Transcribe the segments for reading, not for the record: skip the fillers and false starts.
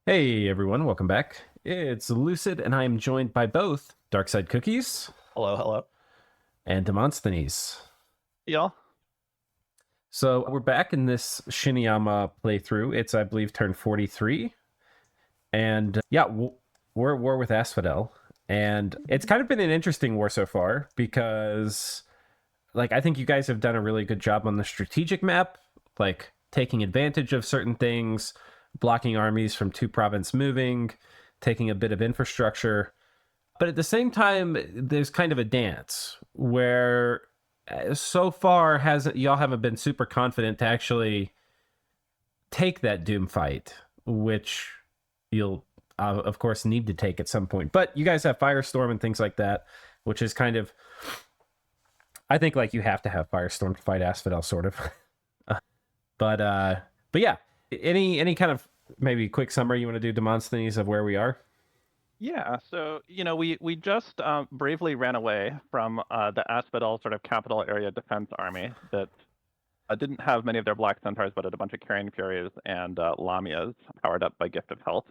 Hey everyone, welcome back. It's Lucid, and I am joined by both Darkside Cookies Hello, hello. and Demosthenes. Y'all? So we're back in this Shinuyama playthrough. It's, I believe, turn 43. And we're at war with Asphodel. And it's kind of been an interesting war so far because, I think you guys have done a really good job on the strategic map, like taking advantage of certain things, blocking armies from two province moving, taking a bit of infrastructure. But at the same time, there's kind of a dance where so far hasn't y'all haven't been super confident to actually take that Doom fight, which you'll of course need to take at some point. But you guys have Firestorm and things like that, which is kind of, I think, like, you have to have Firestorm to fight Asphodel, sort of. But yeah, any kind of maybe quick summary you want to do, Demosthenes, of where we are? Yeah, so we just bravely ran away from the Asphodel sort of capital area defense army that didn't have many of their Black Centaurs, but had a bunch of Carrion Furies and Lamias powered up by Gift of Health.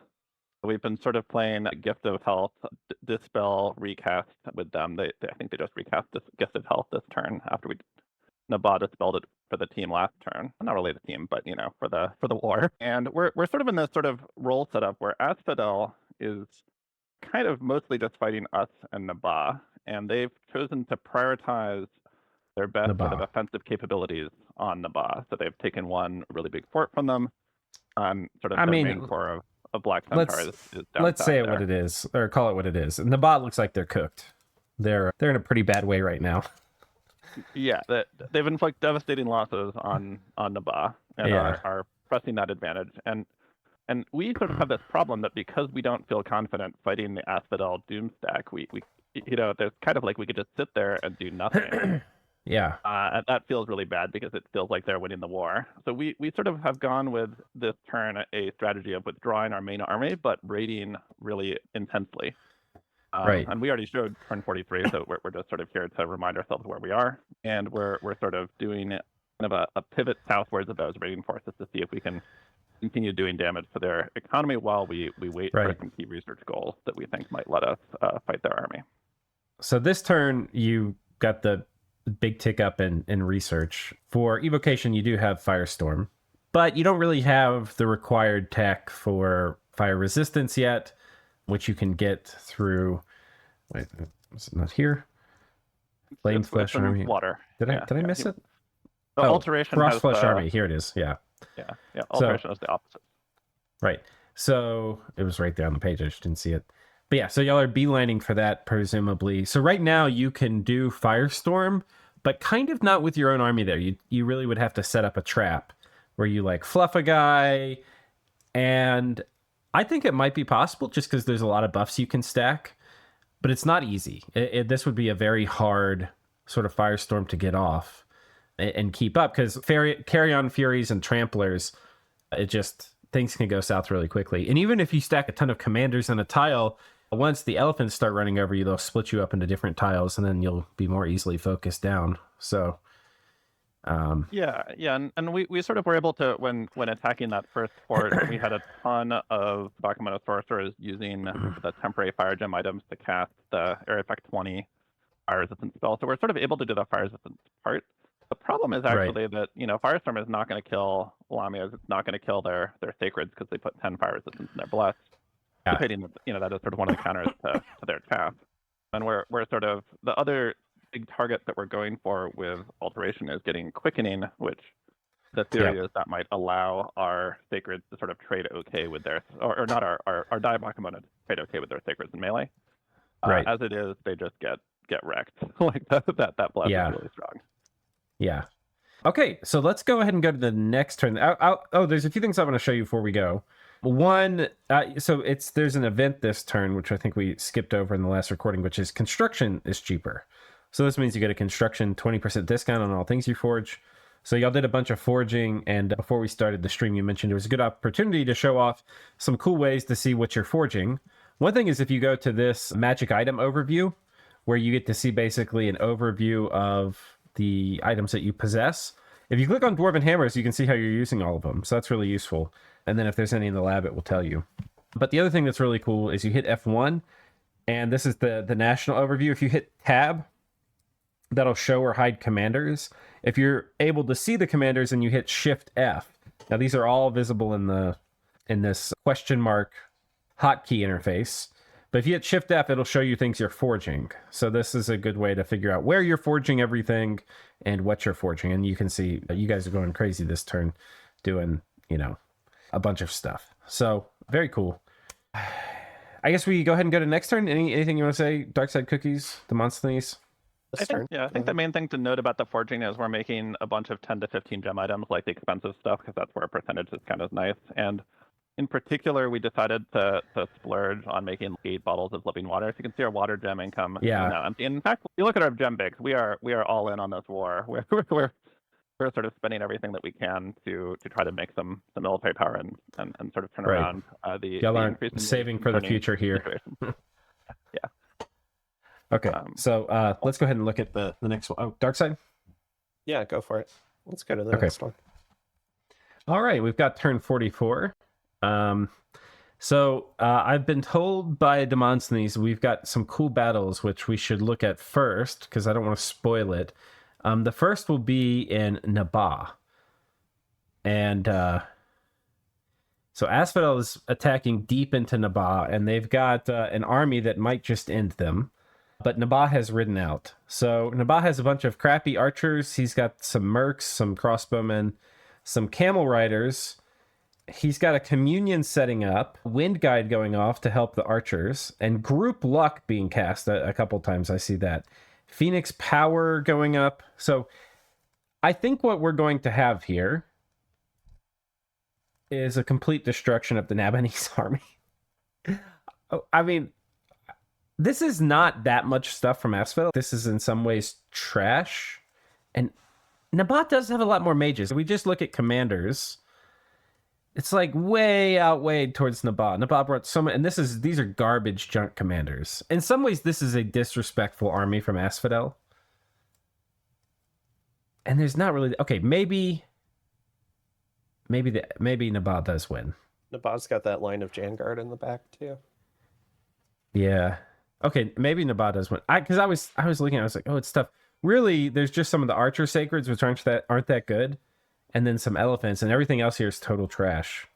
We've been sort of playing Gift of Health, Dispel, Recast with them. I think they just recast this Gift of Health this turn after Naba dispelled it for the team last turn. Not really the team, but for the war. And we're sort of in this sort of role setup where Asphodel is kind of mostly just fighting us and Naba, and they've chosen to prioritize their best sort of Naba. offensive capabilities on Naba. So they've taken one really big fort from them. Sort of I their main mean, core of Black let's Centaurs is down let's south say it what there. it is, or call it what it is. And the bot looks like they're cooked. They're in a pretty bad way right now. Yeah, they've inflicted devastating losses on Naba and Yeah. are pressing that advantage. And we sort of have this problem that because we don't feel confident fighting the Asphodel Doom stack, we there's kind of like we could just sit there and do nothing. Yeah. And that feels really bad because it feels like they're winning the war. So we sort of have gone with this turn a strategy of withdrawing our main army, but raiding really intensely. Right. And we already showed turn 43, so we're just sort of here to remind ourselves where we are. And we're sort of doing kind of a pivot southwards of those raiding forces to see if we can continue doing damage to their economy while we wait for Right. some key research goals that we think might let us fight their army. So this turn you got the big tick up in research. For evocation, you do have Firestorm, but you don't really have the required tech for fire resistance yet, which you can get through. Wait, is it not here? Flame It's Flesh in Army. water. Did I miss it? The Oh, alteration Frost has Flesh the Army. Here it is. Yeah. yeah. So Alteration is the opposite. right. So it was right there on the page. I just didn't see it. But yeah, so y'all are beelining for that, presumably. So right now you can do Firestorm, but kind of not with your own army there. You really would have to set up a trap where you like fluff a guy, and I think it might be possible just because there's a lot of buffs you can stack, but it's not easy. This would be a very hard sort of Firestorm to get off and keep up because Carrion Furies and Tramplers, it just, things can go south really quickly. And even if you stack a ton of commanders in a tile, once the elephants start running over you, they'll split you up into different tiles, and then you'll be more easily focused down. So, Yeah, and we sort of were able to when attacking that first fort, we had a ton of Bakemono sorcerers using the temporary fire gem items to cast the Area Effect 20 fire resistance spell. So we're sort of able to do the fire resistance part. The problem is right. actually that Firestorm is not going to kill Lamias. It's not going to kill their sacreds because they put 10 fire resistance in their bless. Yeah. Anticipating that that is sort of one of the counters to their tap. And we're sort of the other big target that we're going for with alteration is getting quickening, which the theory Yep. is that might allow our sacreds to sort of trade okay with their or not our Diabakamona to trade okay with their sacreds in melee. Right. As it is, they just get wrecked. Like that blast Yeah. is really strong. Yeah. Okay, so let's go ahead and go to the next turn. Oh, there's a few things I want to show you before we go. One, so there's an event this turn, which I think we skipped over in the last recording, which is construction is cheaper. So this means you get a construction 20% discount on all things you forge. So y'all did a bunch of forging, and before we started the stream, you mentioned it was a good opportunity to show off some cool ways to see what you're forging. One thing is if you go to this magic item overview, where you get to see basically an overview of the items that you possess. If you click on Dwarven Hammers, you can see how you're using all of them. So that's really useful. And then if there's any in the lab, it will tell you. But the other thing that's really cool is you hit F1, and this is the national overview. If you hit Tab, that'll show or hide commanders. If you're able to see the commanders and you hit Shift F, now these are all visible in this question mark hotkey interface. But if you hit Shift F, it'll show you things you're forging. So this is a good way to figure out where you're forging everything and what you're forging. And you can see you guys are going crazy this turn doing, a bunch of stuff. So very cool. I guess we go ahead and go to next turn. Anything you want to say, Darkside Cookies, Demosthenes? I think the main thing to note about the forging is we're making a bunch of 10 to 15 gem items, like the expensive stuff, because that's where a percentage is kind of nice. And in particular, we decided to splurge on making 8 bottles of living water. So you can see our water gem income is now empty. And in fact, if you look at our gem bigs, we are all in on this war. We're sort of spending everything that we can to try to make some military power and sort of turn around the increase in saving for the future here. Yeah. Okay, so let's go ahead and look at the next one. Oh, Darkside? Yeah, go for it. Let's go to the next one. All right, we've got turn 44. So I've been told by Demosthenes we've got some cool battles which we should look at first because I don't want to spoil it. The first will be in Naba. And so Asphodel is attacking deep into Naba, and they've got an army that might just end them. But Naba has ridden out. So Naba has a bunch of crappy archers. He's got some mercs, some crossbowmen, some camel riders. He's got a communion setting up, wind guide going off to help the archers, and group luck being cast a couple times. I see that. Phoenix power going up. So I think what we're going to have here is a complete destruction of the Nabanese army. I mean, this is not that much stuff from Asphodel. This is in some ways trash. And Naba does have a lot more mages. If we just look at commanders, it's like way outweighed towards Naba. Naba brought so many, and these are garbage junk commanders. In some ways, this is a disrespectful army from Asphodel. And there's not really maybe Naba does win. Naba's got that line of Janguard in the back too. Yeah. Okay, maybe Naba does win. Because I was looking, I was like, oh, it's tough. Really, there's just some of the archer sacreds which aren't that good. And then some elephants, and everything else here is total trash.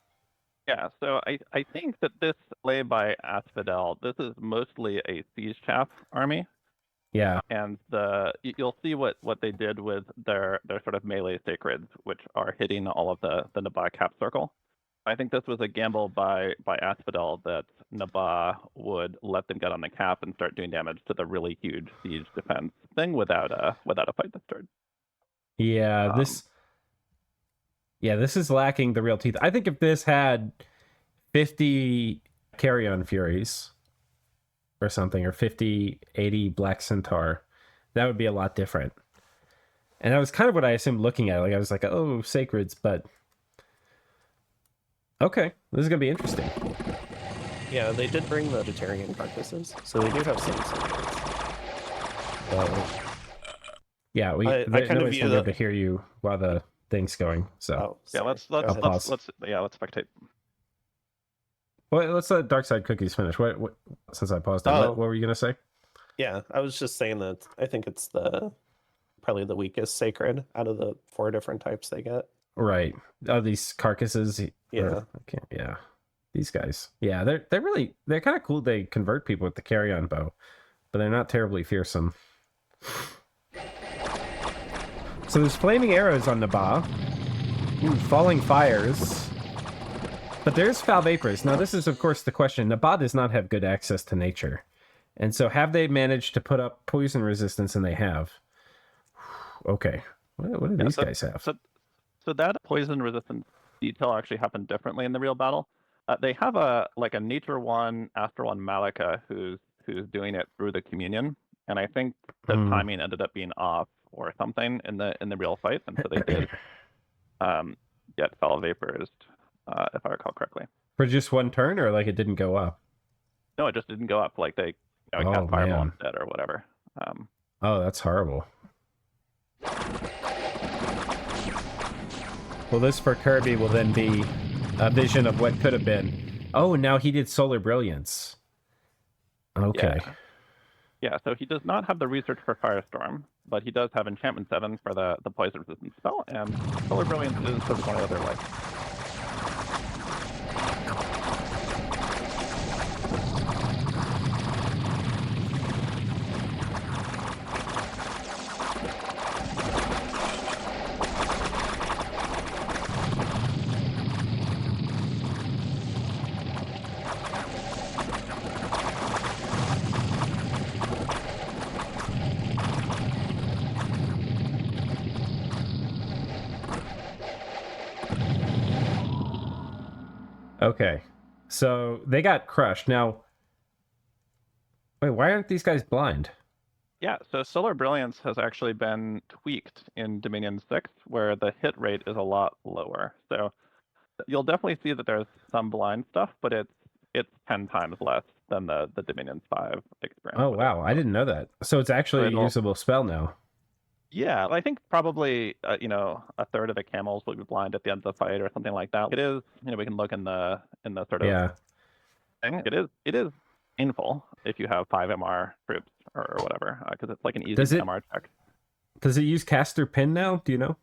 Yeah, so I think that this play by Asphodel, this is mostly a siege chaff army. Yeah. And you'll see what they did with their sort of melee sacreds, which are hitting all of the Naba cap circle. I think this was a gamble by Asphodel that Naba would let them get on the cap and start doing damage to the really huge siege defense thing without a fight this turn. Yeah, this is lacking the real teeth. I think if this had 50 Carrion Furies or something, or 50, 80 Black Centaur, that would be a lot different. And that was kind of what I assumed looking at it. Like I was like, oh, sacreds, but okay, this is gonna be interesting. Yeah, they did bring the vegetarian carcasses, so they do have some sacreds. Yeah, I kind of view to hear you while the thing's going. So let's spectate. Well, let's let Darkside Cookies finish. What since I paused, what were you gonna say? Yeah, I was just saying that I think it's probably the weakest sacred out of the 4 different types they get. Right. Oh, these carcasses. Yeah. Yeah. These guys. Yeah, they're kind of cool. They convert people with the carry-on bow, but they're not terribly fearsome. So there's flaming arrows on Naba. Ooh, falling fires. But there's foul vapors. Now, this is, of course, the question. Naba does not have good access to nature. And so have they managed to put up poison resistance? And they have. Okay. What do these guys have? So that poison resistance detail actually happened differently in the real battle. They have a nature 1, Astro 1 Malika who's doing it through the communion. And I think the timing ended up being off or something in the real fight, and so they did get foul vapors, if I recall correctly. For just one turn, or like it didn't go up? No, it just didn't go up. Like they got fireball instead or whatever. Oh, that's horrible. Well, this for Kirby will then be a vision of what could have been. Oh, now he did Solar Brilliance. Okay. Yeah, so he does not have the research for Firestorm, but he does have Enchantment 7 for the poison resistant spell, and Solar Brilliance is sort of one of the other like. Okay. So they got crushed. Now, wait, why aren't these guys blind? Yeah, so Solar Brilliance has actually been tweaked in Dominion 6, where the hit rate is a lot lower. So you'll definitely see that there's some blind stuff, but it's 10 times less than the Dominion 5 experience. Oh, with wow. it. I didn't know that. So it's actually a it'll- usable spell now. Yeah, I think probably a third of the camels will be blind at the end of the fight or something like that. It is, we can look in the sort of Yeah. thing. It is painful if you have 5 MR troops or whatever, because it's like an easy Does it- MR check. Does it use caster pin now? Do you know?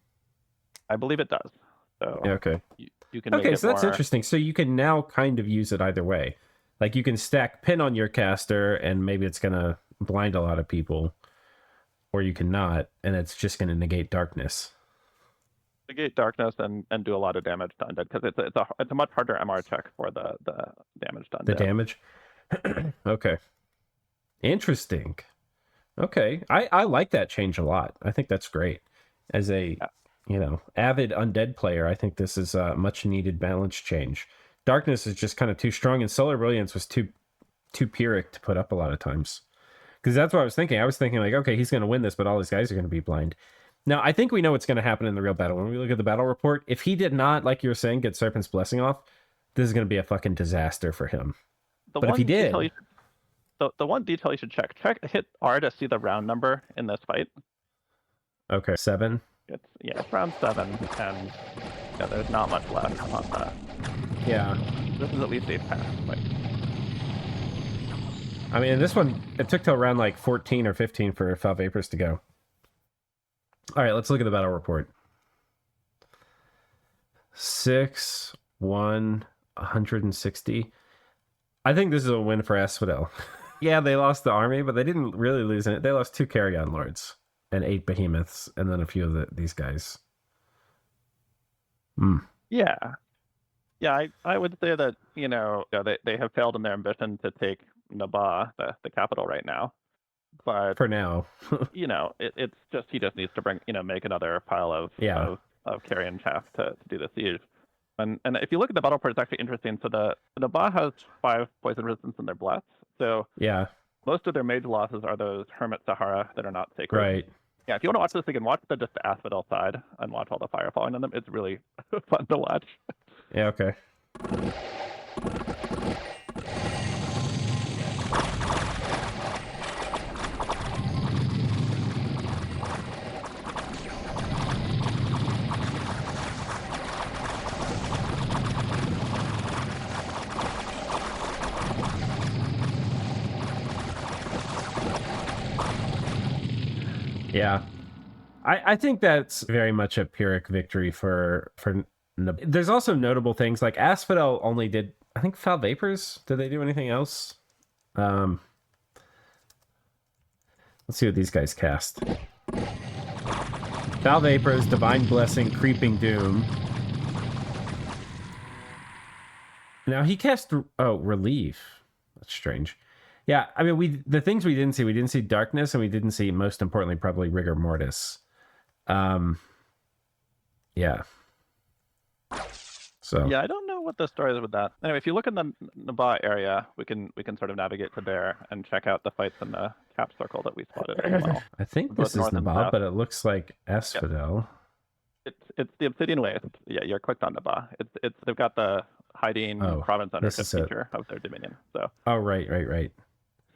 I believe it does. So Yeah, okay. you can make Okay, it so that's more... interesting. So you can now kind of use it either way. Like you can stack pin on your caster and maybe it's going to blind a lot of people, or you can not, and it's just going to negate darkness. negate darkness and do a lot of damage to undead, because it's a much harder MR check for the damage to undead. The damage? Okay. Interesting. Okay. I like that change a lot. I think that's great. As a, avid undead player, I think this is a much needed balance change. Darkness is just kind of too strong, and Solar Brilliance was too Pyrrhic to put up a lot of times. Because that's what I was thinking. I was thinking like, okay, he's going to win this, but all these guys are going to be blind. Now, I think we know what's going to happen in the real battle. When we look at the battle report, if he did not, like you were saying, get Serpent's Blessing off, this is going to be a fucking disaster for him. But if he did... The one detail you should hit R to see the round number in this fight. Okay, 7. It's round 7, and there's not much left on that. Yeah. This is at least a pass fight. I mean, this one, it took till around like 14 or 15 for Foul Vapors to go. All right, let's look at the battle report. 6, 1, 160. I think this is a win for Asphodel. Yeah, they lost the army, but they didn't really lose in it. They lost 2 Carrion Lords and 8 Behemoths, and then a few of these guys. Yeah. Yeah, I would say that, they have failed in their ambition to take Naba, the capital right now. But for now. it's just, he just needs to make another pile of carrion chaff to do the siege. And if you look at the battle report, it's actually interesting. So the Naba has 5 poison resistance in their bless. So yeah, most of their mage losses are those Hermit Sahara that are not sacred. Right. Yeah, if you want to watch this again, watch just the Asphodel side and watch all the fire falling on them. It's really fun to watch. Yeah, okay. Yeah. I think that's very much a Pyrrhic victory for there's also notable things like Asphodel only did, I think, Foul Vapors. Did they do anything else? Let's see what these guys cast. Foul Vapors, Divine Blessing, Creeping Doom. Now he cast Relief. That's strange. Yeah, I mean, the things we didn't see Darkness, and we didn't see, most importantly, probably Rigor Mortis. Yeah. So yeah, I don't know what the story is with that. Anyway, if you look in the Naba area, we can sort of navigate to there and check out the fights in the cap circle that we spotted as well. I think Both this is north and Naba, south. but it looks like Asphodel. It's the Obsidian Waste. Yeah, you're clicked on Naba. It's they've got the hiding province ownership this is it. feature of their dominion. So Oh, right. I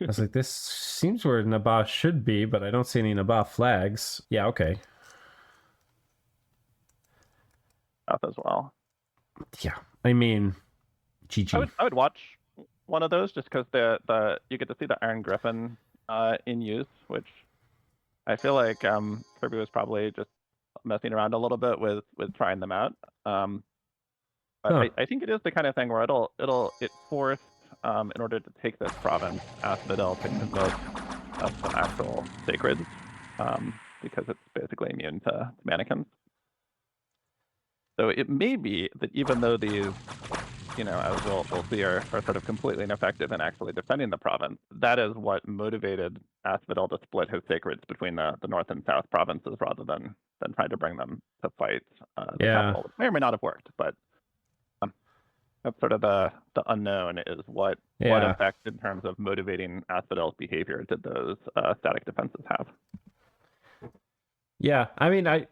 was like, this seems where Naba should be, but I don't see any Naba flags. Yeah, okay. south as well. Yeah, I mean, GG. I would watch one of those just because the you get to see the Iron Griffin in use, which I feel like Kirby was probably just messing around a little bit with trying them out. But Huh. I think it is the kind of thing where it forced in order to take this province, Asphodel to commit some actual sacreds, because it's basically immune to mannequins. So it may be that even though these, as we'll see, are sort of completely ineffective in actually defending the province, that is what motivated Asphodel to split his sacreds between the north and south provinces rather than trying to bring them to fight the capital, which may or may not have worked, but that's sort of the unknown is what effect in terms of motivating Asphodel's behavior did those static defenses have. Yeah, I mean, I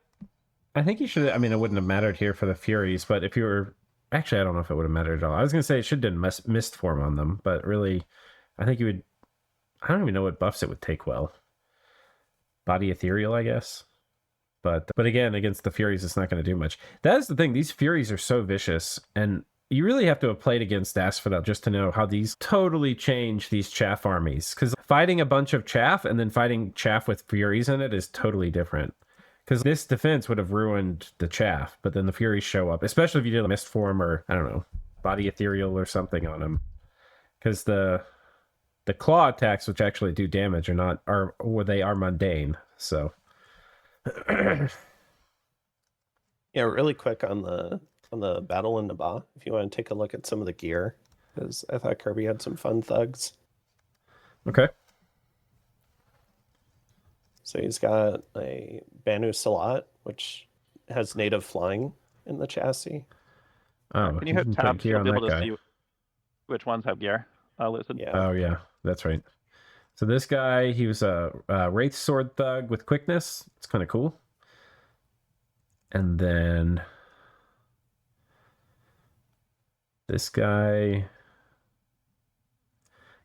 think you should. I mean, it wouldn't have mattered here for the Furies, but if you were actually, I don't know if it would have mattered at all. I was gonna say it should have done mist form on them, but really, I think you would. I don't even know what buffs it would take well. Body ethereal, I guess. But again, against the Furies, it's not going to do much. That is the thing. These Furies are so vicious, and you really have to have played against Asphodel just to know how these totally change these chaff armies. Because fighting a bunch of chaff and then fighting chaff with Furies in it is totally different. Because this defense would have ruined the chaff, but then the Furies show up, especially if you did a mist form or, I don't know, body ethereal or something on them. Because the claw attacks, which actually do damage, they are mundane. So Yeah, really quick on the battle in Naba, if you want to take a look at some of the gear, because I thought Kirby had some fun thugs. Okay. So he's got a Banu Salat, which has native flying in the chassis. Oh, Can you hit put tabs gear to on be able that to guy. see which ones have gear? Lucid. Yeah. Oh yeah, that's right. So this guy, he was a Wraith Sword Thug with quickness. It's kind of cool. And then this guy.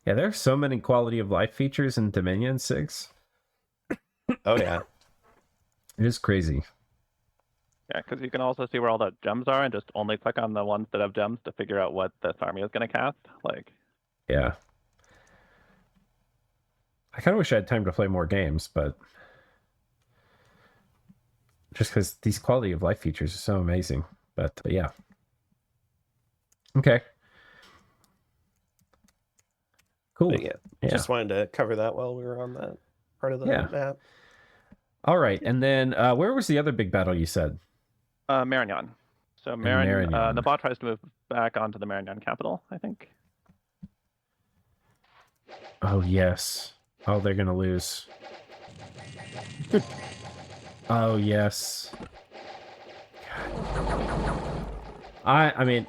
Yeah, there's so many quality of life features in Dominion 6. Oh yeah. It is crazy. Yeah, because you can also see where all the gems are and just only click on the ones that have gems to figure out what this army is going to cast. Yeah. I kind of wish I had time to play more games, but just because these quality of life features are so amazing. But yeah. Okay. Cool. But yeah, just wanted to cover that while we were on that part of the map. All right, and then where was the other big battle you said? Marignon. So Marignon. Naba tries to move back onto the Marignon capital, I think. Oh yes. Oh, they're gonna lose. Oh yes. I mean,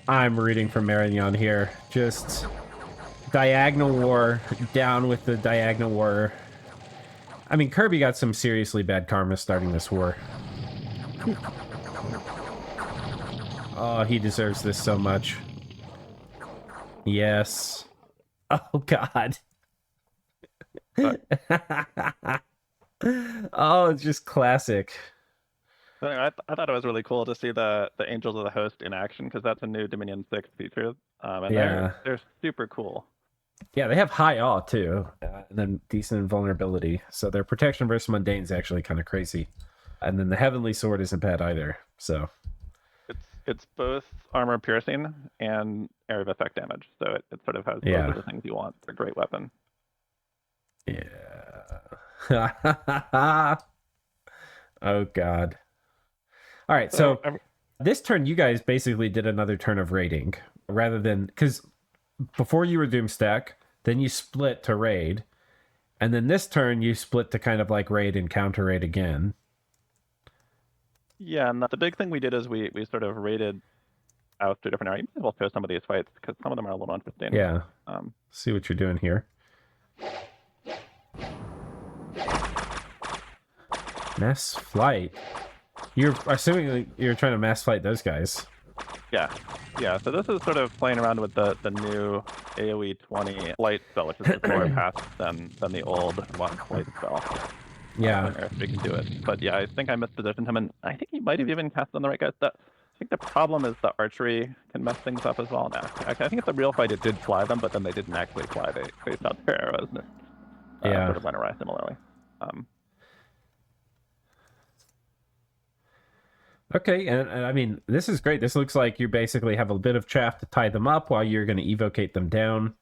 I'm rooting for Marignon here. Just diagonal war, down with the diagonal war. I mean, Kirby got some seriously bad karma starting this war. Oh, he deserves this so much. Yes. Oh, God. Oh, it's just classic. So anyway, I thought it was really cool to see the Angels of the Host in action, because that's a new Dominion 6 feature. And they're super cool. Yeah, they have high awe, too. And then decent invulnerability. So their protection versus mundane is actually kind of crazy. And then the Heavenly Sword isn't bad either. So it's both armor piercing and area of effect damage. So it sort of has both of the things you want. It's a great weapon. Yeah. Oh, God. All right, so this turn, you guys basically did another turn of raiding. Rather than... Because before you were Doomstack, then you split to raid. And then this turn, you split to kind of like raid and counter raid again. Yeah, and the big thing we did is we sort of raided out to different areas. We'll show some of these fights, because some of them are a little interesting. Yeah. See what you're doing here. Mass flight. You're assuming you're trying to mass flight those guys. Yeah. So this is sort of playing around with the new AoE 20 light spell, which is a slower path than the old one light spell. Yeah. We can do it. But yeah, I think I mispositioned him, and I think he might have even cast on the right guys. think the problem is the archery can mess things up as well now. I think it's a real fight. It did fly them, but then they didn't actually fly. They shot their arrows and Yeah. sort of went awry similarly. Okay, and I mean, this is great. This looks like you basically have a bit of chaff to tie them up while you're going to evocate them down.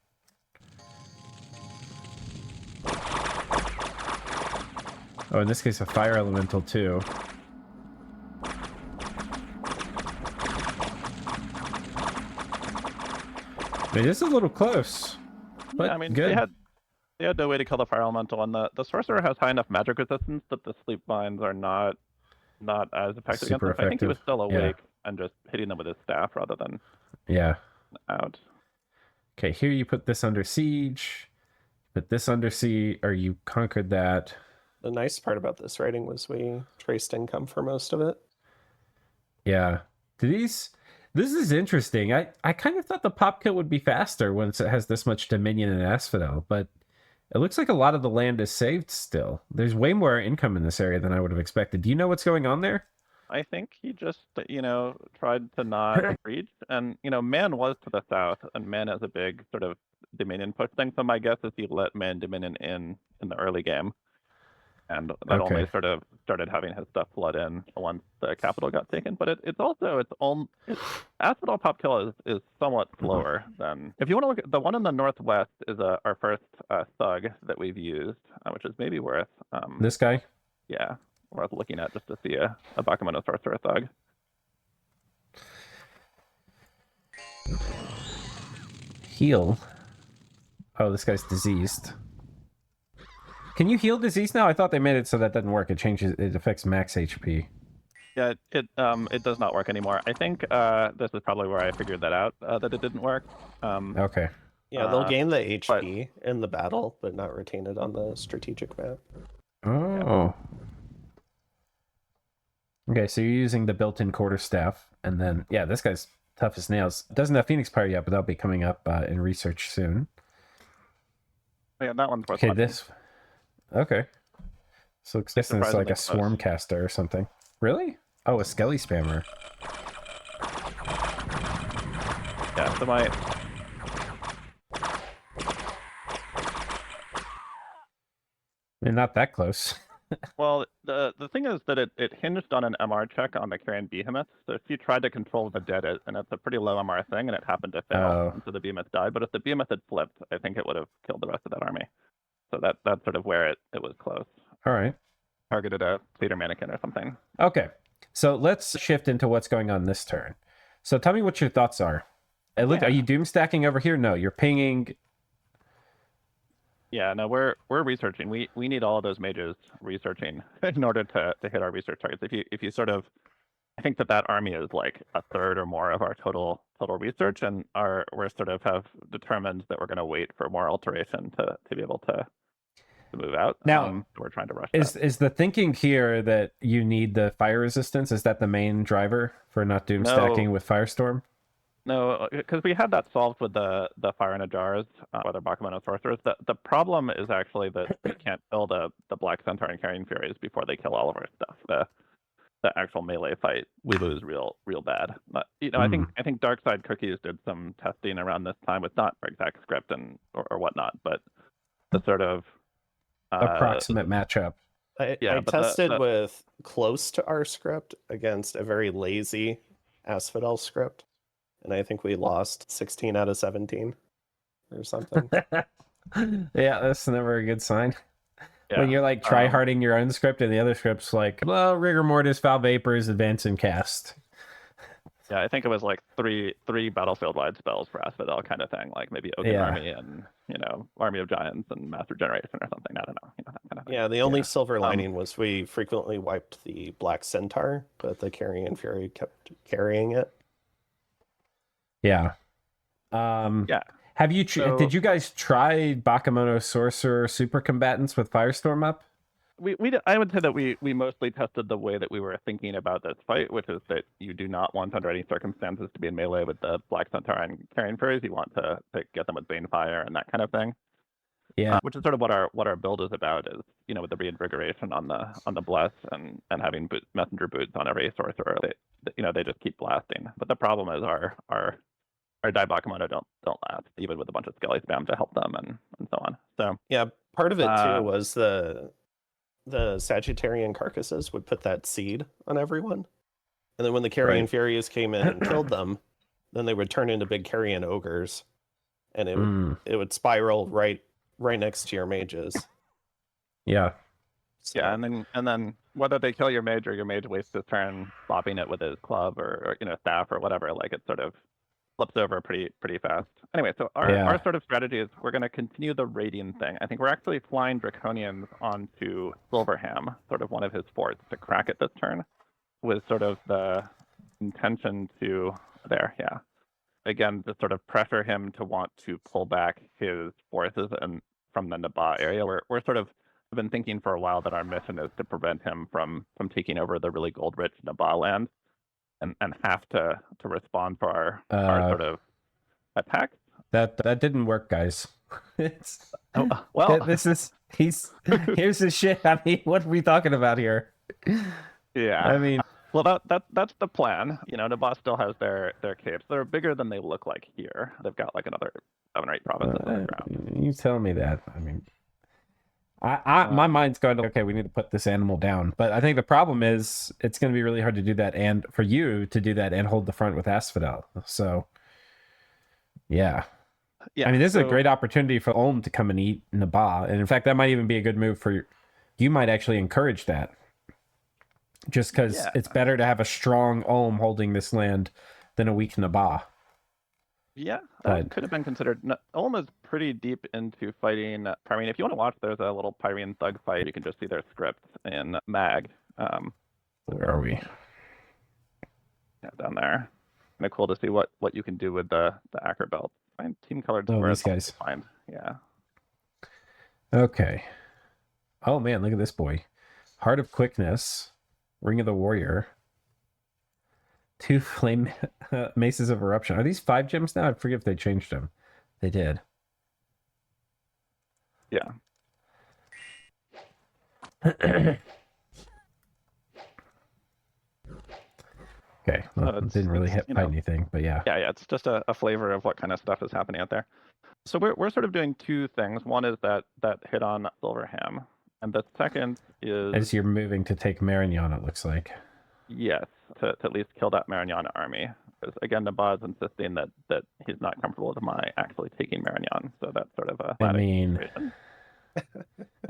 Oh, in this case, a fire elemental too. I mean, this is a little close, but Yeah, I mean, good. they had no way to kill the fire elemental, and the sorcerer has high enough magic resistance that the sleep vines are not as effective Super against them. I think he was effective. still Yeah. awake and just hitting them with his staff rather than Yeah. out. Okay, here you put this under siege. Put this under siege, or you conquered that. The nice part about this writing was we traced income for most of it. Yeah. This is interesting. I kind of thought the pop kill would be faster once it has this much dominion in Asphodel, but it looks like a lot of the land is saved still. There's way more income in this area than I would have expected. Do you know what's going on there? I think he just, tried to not reach. And, Man was to the south, and Man has a big sort of Dominion push thing. So my guess is he let Man Dominion in the early game. And that Okay. only sort of started having his stuff flood in once the capital got taken. But it's also its own. Asphodel pop kill is somewhat slower than. If you want to look at the one in the northwest is our first thug that we've used, which is maybe worth. This guy? Yeah, worth looking at just to see a Bakemono sorcerer thug. Heal. Oh, this guy's diseased. Can you heal disease now? I thought they made it so that doesn't work. It affects max HP. Yeah, it does not work anymore. I think this is probably where I figured that out, that it didn't work. Okay. Yeah, they'll gain the HP in the battle, but not retain it on the strategic map. Oh. Okay, so you're using the built-in quarterstaff, and then yeah, this guy's tough as nails. Doesn't have Phoenix Power yet, but that'll be coming up in research soon. Yeah, that one's worth Okay, watching. this. Okay. So this is like surprisingly a swarm caster or something. Really? Oh, a Skelly spammer. Yeah, so my I mean, not that close. well, the thing is that it hinged on an MR check on the Carrion Behemoth. So if you tried to control the dead, and it's a pretty low MR thing, and it happened to fail, Oh. and so the Behemoth died. But if the Behemoth had flipped, I think it would have killed the rest of that army. So that's sort of where it was close. All right. Targeted a Theater Mannequin or something. Okay. So let's shift into what's going on this turn. So tell me what your thoughts are. Are you doom stacking over here? No, you're pinging. Yeah, no, we're researching. We need all of those mages researching in order to hit our research targets. If you sort of, I think that army is like a third or more of our total research, and we're sort of have determined that we're going to wait for more alteration to be able to move out. Now, we're trying to rush. Is the thinking here that you need the fire resistance? Is that the main driver for not doom stacking with Firestorm? No, because we had that solved with the fire in a jars, whether Bakemono sorcerers. The problem is actually that we can't kill the Black Centaur and Carrying Furies before they kill all of our stuff. The actual melee fight, we lose real bad. But, I think Darkside Cookies did some testing around this time with not for exact script or whatnot, but the sort of approximate matchup. I tested with close to our script against a very lazy Asphodel script, and I think we lost 16 out of 17 or something. Yeah, that's never a good sign. Yeah. When you're like try-harding your own script and the other script's like, well, Rigor Mortis, Foul Vapors, Advance and Cast. Yeah, I think it was like three battlefield-wide spells for Asphodel kind of thing, like maybe Oaken Army and, Army of Giants and Master Generation or something. I don't know. That kind of thing. Yeah, the only silver lining was we frequently wiped the Black Centaur, but the Carrion Fury kept carrying it. Yeah. Yeah. Have you? Did you guys try Bakemono Sorcerer Super Combatants with Firestorm up? I would say that we mostly tested the way that we were thinking about this fight, which is that you do not want under any circumstances to be in melee with the Black Centaur and Carrion Furies. You want to get them with Bane Fire and that kind of thing. Yeah. Which is sort of what our build is about, is, you know, with the reinvigoration on the bless and having messenger boots on every sorcerer. They just keep blasting. But the problem is our Daibakumono don't last, even with a bunch of Skelly spam to help them and so on. So yeah, part of it too was the Sagittarian carcasses would put that seed on everyone. And then when the Carrion Furies came in and killed them, then they would turn into big Carrion ogres. And it would spiral right next to your mages. Yeah. So, yeah, and then whether they kill your mage or your mage wastes his turn bopping it with his club or staff or whatever, like, it sort of flips over pretty fast. Anyway, so our sort of strategy is we're going to continue the raiding thing. I think we're actually flying Draconians onto Silverham, sort of one of his forts, to crack it this turn, with sort of the intention to again, to sort of pressure him to want to pull back his forces and from the Naba area. We're sort of been thinking for a while that our mission is to prevent him from taking over the really gold-rich Naba land, and have to respond for our sort of attacks. That didn't work, guys. Well, here's the shit. I mean, what are we talking about here? Yeah. I mean, well, that's the plan. Naba still has their capes. They're bigger than they look like here. They've got like another 7 or 8 provinces on the ground. You tell me that. I mean, my mind's going to, okay, we need to put this animal down. But I think the problem is it's going to be really hard to do that, and for you to do that and hold the front with Asphodel. So, yeah. I mean, this is a great opportunity for Ulm to come and eat Naba. And in fact, that might even be a good move for you. Might actually encourage that. Just because it's better to have a strong Ulm holding this land than a weak Naba. Yeah, that could have been considered. Ulm is pretty deep into fighting Pyrene. If you want to watch, there's a little Pyrene thug fight. You can just see their scripts in Mag. Where are we? Yeah, down there. Kind of cool to see what you can do with the Acker belt. Find team colored squares. These guys. Find. Yeah. Okay. Oh man, look at this boy. Heart of Quickness, Ring of the Warrior, 2 flame maces of eruption. Are these 5 gems now? I forget if they changed them. They did. Yeah. Okay. Well, didn't really fight anything, but yeah. Yeah. It's just a flavor of what kind of stuff is happening out there. So we're sort of doing 2 things. One is that hit on Silverham, and the second is as you're moving to take Marignon, it looks like. Yes, to at least kill that Marignon army. Because again, Naba is insisting that he's not comfortable with my actually taking Marignon. So that's sort of a situation.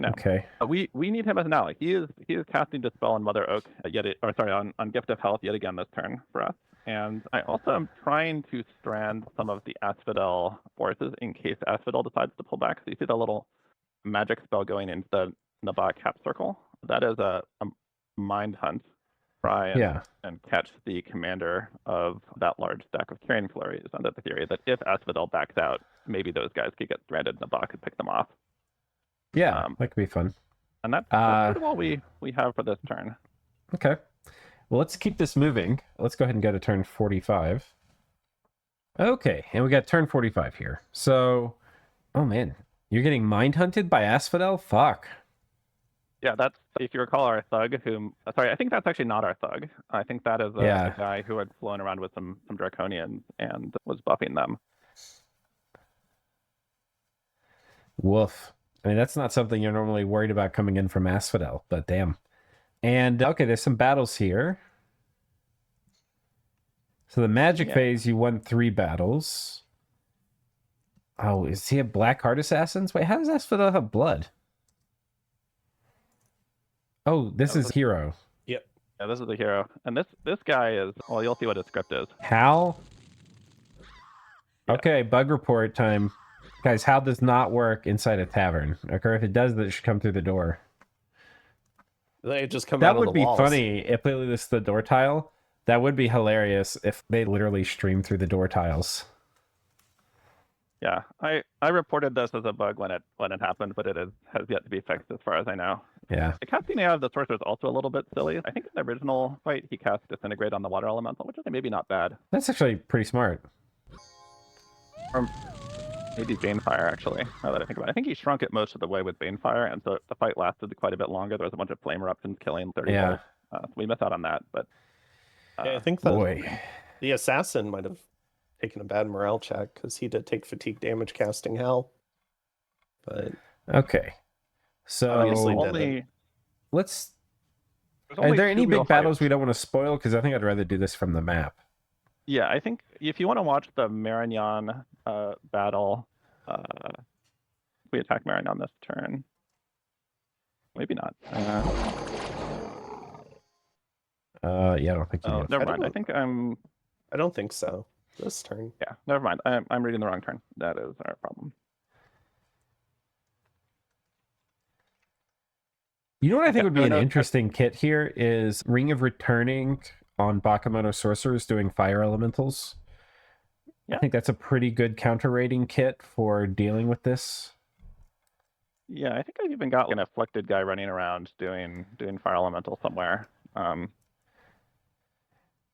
Okay. We need him as an ally. He is casting Dispel on Mother Oak on Gift of Health yet again this turn for us. And I also am trying to strand some of the Asphodel forces in case Asphodel decides to pull back. So you see the little magic spell going into the Naba cap circle. That is a mind hunt. Try and catch the commander of that large stack of Carrion Flurries, under the theory that if Asphodel backs out, maybe those guys could get stranded and Naba could pick them off. Yeah, that could be fun. And that's sort of all we have for this turn. Okay. Well, let's keep this moving. Let's go ahead and go to turn 45. Okay, and we got turn 45 here. So, oh man, you're getting mind hunted by Asphodel? Fuck. Yeah, that's, if you recall, our thug I think that's actually not our thug. I think that is a guy who had flown around with some Draconians and was buffing them. Woof. I mean, that's not something you're normally worried about coming in from Asphodel, but damn. And, okay, there's some battles here. So the magic phase, you won 3 battles. Oh, is he a Black Heart Assassins? Wait, how does Asphodel have blood? Oh, this is hero. Yep. Yeah, this is the hero. And this guy is, well, you'll see what his script is. Hal? Yeah. Okay, bug report time. Guys, Hal does not work inside a tavern. Okay, if it does, then it should come through the door. They just come that out of the would be walls. funny if they list the door tile. That would be hilarious if they literally stream through the door tiles. Yeah, I reported this as a bug when it happened, but it has yet to be fixed as far as I know. Yeah. The casting out of the sorcerer is also a little bit silly. I think in the original fight he cast Disintegrate on the water elemental, which is maybe not bad. That's actually pretty smart. Maybe Banefire, actually, now that I think about it. I think he shrunk it most of the way with Banefire, and so the fight lasted quite a bit longer. There was a bunch of flame eruptions killing 30 Yeah. volts. So we missed out on that, but... Yeah, I think Boy. the assassin might have taken a bad morale check because he did take fatigue damage casting hell. But Okay. So Obviously didn't. only... let's... there's Are only there two any real big battles fights. we don't want to spoil? Because I think I'd rather do this from the map. Yeah, I think if you want to watch the Marignon battle, we attack Marignon this turn. Maybe not. Yeah, I don't think you Oh, do. never I mind. I don't- think I'm... I don't think so this turn. Yeah, never mind. I'm reading the wrong turn. That is our problem. You know what I think Okay, would be so an no- interesting kit here is Ring of Returning on Bakemono Sorcerers doing fire elementals. I Yeah. think that's a pretty good counter rating kit for dealing with this. Yeah, I think I've even got an afflicted guy running around doing fire elemental somewhere.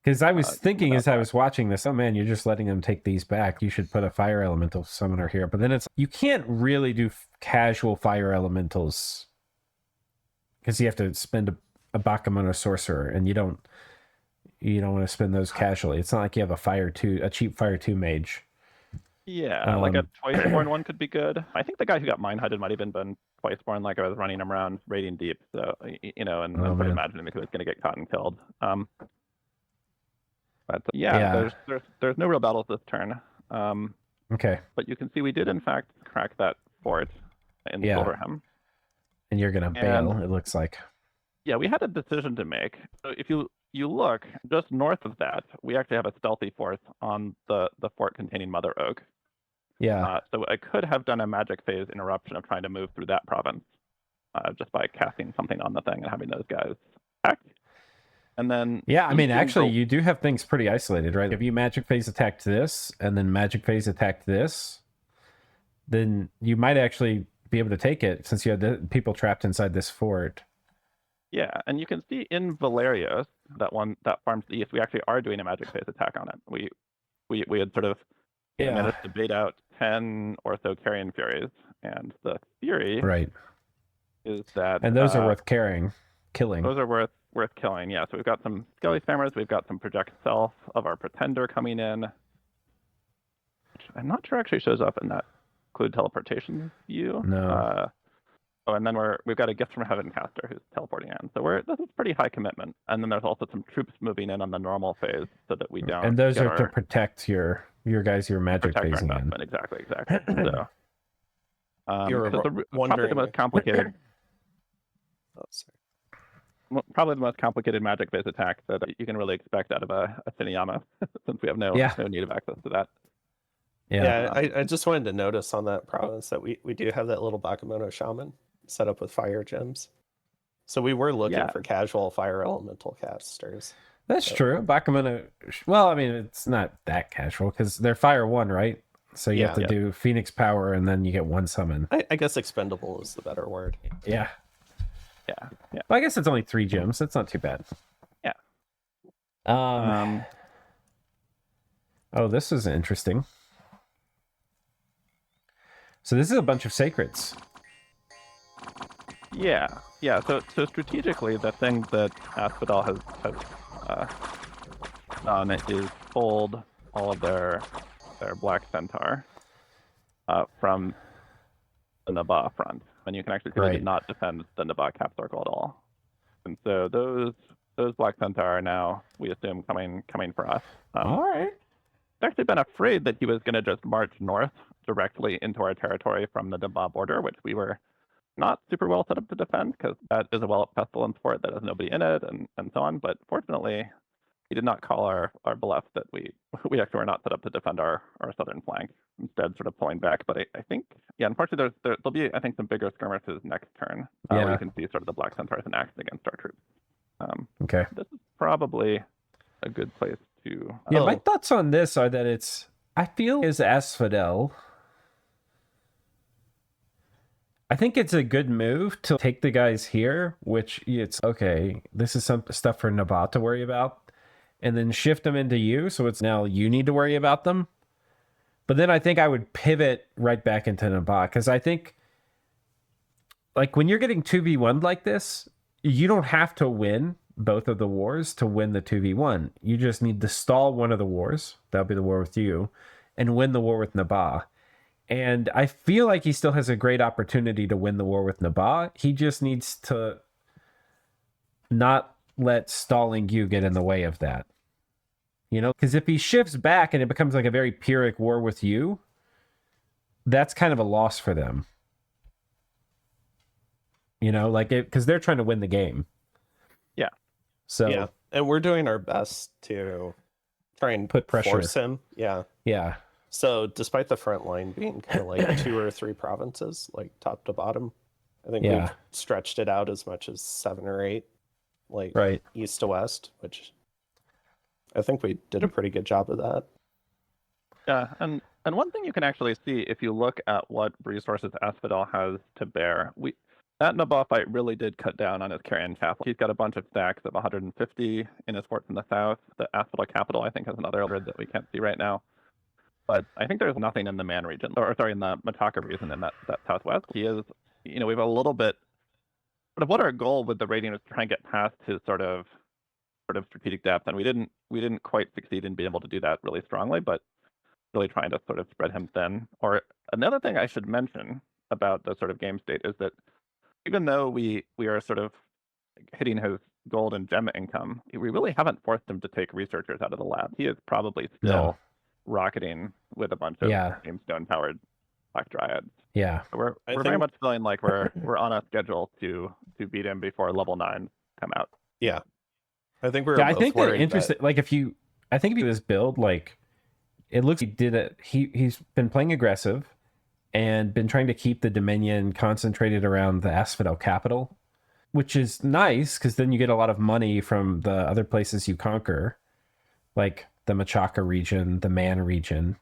Because I was thinking without as I that. was watching this, oh man, you're just letting them take these back. You should put a fire elemental summoner here. But then it's, you can't really do casual fire elementals because you have to spend a Bakemono Sorcerer, and you don't want to spend those casually. It's not like you have a cheap fire 2 mage. Yeah, like a Um, twice-born one could be good. I think the guy who got mine-hutted might have been twice-born, like I was running him around raiding deep, so, and Oh, sort of man. imagining he was going to get caught and killed. But yeah, there's no real battles this turn. Okay. But you can see we did, in fact, crack that fort in Yeah. Silverham. And you're going to bail, it looks like. Yeah, we had a decision to make. So if you look just north of that, we actually have a stealthy fort on the fort containing Mother Oak. Yeah. So I could have done a magic phase interruption of trying to move through that province just by casting something on the thing and having those guys attack. And then Yeah, I mean, you can actually, go- you do have things pretty isolated, right? If you magic phase attacked this, and then magic phase attacked this, then you might actually be able to take it since you had the people trapped inside this fort. Yeah, and you can see in Valerios, that one that farms the east, we actually are doing a magic phase attack on it. We had sort of managed to bait out 10 or so Carrion Furies, and the theory Right. is that And those are worth killing. those are worth killing. Yeah, so we've got some Skelly Spammers, we've got some Project Self of our Pretender coming in, which I'm not sure actually shows up in that include teleportation view. No. And then we've got a Gift from Heaven caster who's teleporting in. So this is pretty high commitment. And then there's also some troops moving in on the normal phase so that we don't. And those get are to protect your guys you're magic protect our phasing in. investment. Exactly. So You're probably wondering- the most complicated, Oh, sorry. probably the most complicated magic phase attack that you can really expect out of a Shinuyama, since we have no need of access to that. Yeah. I just wanted to notice on that province that we do have that little Bakemono shaman set up with fire gems. So we were looking for casual fire elemental casters. That's true. Bakemono, well, I mean, it's not that casual because they're fire 1, right? So you have to do Phoenix Power and then you get 1 summon. I guess expendable is the better word. Yeah. Yeah. Well, I guess it's only 3 gems. That's not too bad. Yeah. Oh, this is interesting. So this is a bunch of sacreds. Yeah. So strategically, the thing that Asphodel has done is pulled all of their Black Centaur from the Naba front, and you can actually see they did not defend the Naba cap circle at all. And so those Black Centaur are now, we assume, coming for us. All right. I've actually been afraid that he was going to just march north directly into our territory from the Naba border, which we were not super well set up to defend because that is a well-up pestilence fort that has nobody in it and so on. But fortunately, he did not call our bluff that we actually were not set up to defend our southern flank, instead sort of pulling back. But I think, unfortunately, there'll be, I think, some bigger skirmishes next turn where you can see sort of the Black Centaurs in action against our troops. Okay. This is probably a good place to... Yeah, my thoughts on this are that I feel as Asphodel, I think it's a good move to take the guys here, which it's okay. This is some stuff for Naba to worry about, and then shift them into you. So it's now you need to worry about them. But then I think I would pivot right back into Naba, because I think, like, when you're getting 2v1 like this, you don't have to win both of the wars to win the 2v1. You just need to stall one of the wars. That'll be the war with you, and win the war with Naba. And I feel like he still has a great opportunity to win the war with Naba. He just needs to not let stalling you get in the way of that. You know, because if he shifts back and it becomes like a very Pyrrhic war with you, that's kind of a loss for them. You know, like, because they're trying to win the game. Yeah. So Yeah, and we're doing our best to try and Put pressure. force him. Yeah. yeah, So despite the front line being kind of like 2 or 3 provinces, like top to bottom, I think Yeah. we've stretched it out as much as 7 or 8, like right. east to west, which I think we did a pretty good job of that. Yeah, and one thing you can actually see if you look at what resources Asphodel has to bear, that Naba fight really did cut down on his carrion capital. He's got a bunch of stacks of 150 in his forts in the south. The Asphodel capital, I think, has another 100 that we can't see right now. But I think there's nothing in the Man region, or sorry, in the Mataka region in that southwest. He is, we have a little bit. But what our goal with the rating was to try and get past his sort of strategic depth, and we didn't quite succeed in being able to do that really strongly, but really trying to sort of spread him thin. Or another thing I should mention about the sort of game state is that even though we are sort of hitting his gold and gem income, we really haven't forced him to take researchers out of the lab. He is probably still rocketing with a bunch of Gamestone powered Black Dryads. Yeah. We're very much feeling like we're on a schedule to beat him before level 9 come out. Yeah. I think we're I think they're interested. That... Like, if you do this build, like, it looks like he did it. He's been playing aggressive and been trying to keep the Dominion concentrated around the Asphodel capital, which is nice because then you get a lot of money from the other places you conquer, like the Machaka region, the Man region.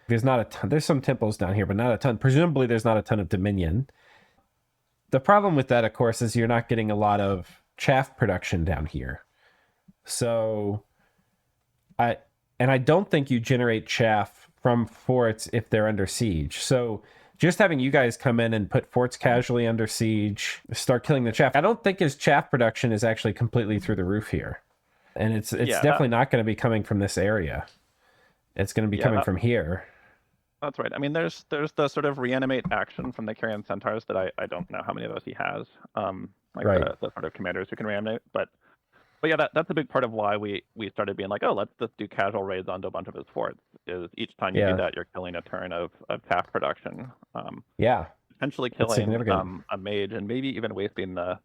There's not a ton. There's some temples down here, but not a ton. Presumably, there's not a ton of Dominion. The problem with that, of course, is you're not getting a lot of chaff production down here. So, I don't think you generate chaff from forts if they're under siege. So just having you guys come in and put forts casually under siege, start killing the chaff. I don't think his chaff production is actually completely through the roof here. And it's definitely not going to be coming from this area. It's going to be coming from here. That's right. I mean, there's the sort of reanimate action from the Carrion Centaurs that I don't know how many of those he has. The sort of commanders who can reanimate. But yeah, that's a big part of why we started being like, oh, let's just do casual raids onto a bunch of his forts. Is each time you do that, you're killing a turn of chaff production. Potentially killing a mage, and maybe even wasting the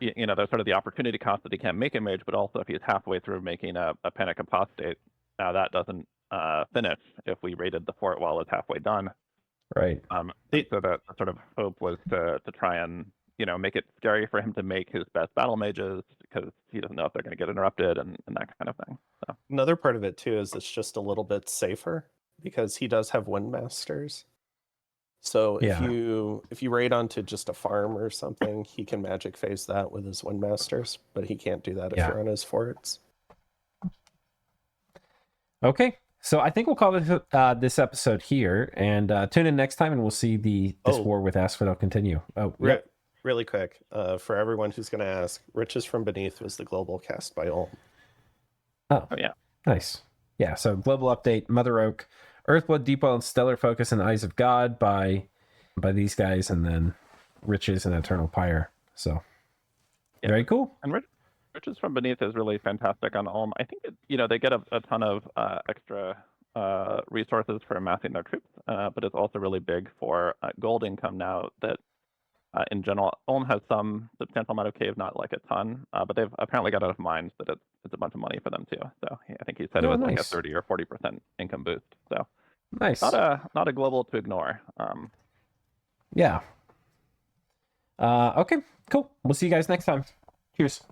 sort of the opportunity cost that he can't make a mage, but also if he's halfway through making a panic apostate, now that doesn't finish if we raided the fort while it's halfway done. Right. So the sort of hope was to try and make it scary for him to make his best battle mages because he doesn't know if they're going to get interrupted and that kind of thing. So. Another part of it too is it's just a little bit safer because he does have Windmasters. So if you raid onto just a farm or something, he can magic phase that with his Windmasters, but he can't do that if you're on his forts. Okay, so I think we'll call this episode here, and tune in next time, and we'll see this war with Asphodel continue. Really quick, for everyone who's going to ask, Riches from Beneath was the global cast by Ulm. Oh yeah, nice. Yeah, so global update, Mother Oak, Earthblood, Deepwell, and Stellar Focus, and Eyes of God by these guys, and then Riches and Eternal Pyre. So very cool. And Riches from Beneath is really fantastic on Ulm. I think they get a ton of extra resources for amassing their troops, but it's also really big for gold income now that in general, Ulm has some substantial amount of cave, not like a ton, but they've apparently got enough mines that it's a bunch of money for them too. So I think he said it was like a 30 or 40% income boost. So nice. Not a global to ignore. Yeah. Okay, cool. We'll see you guys next time. Cheers.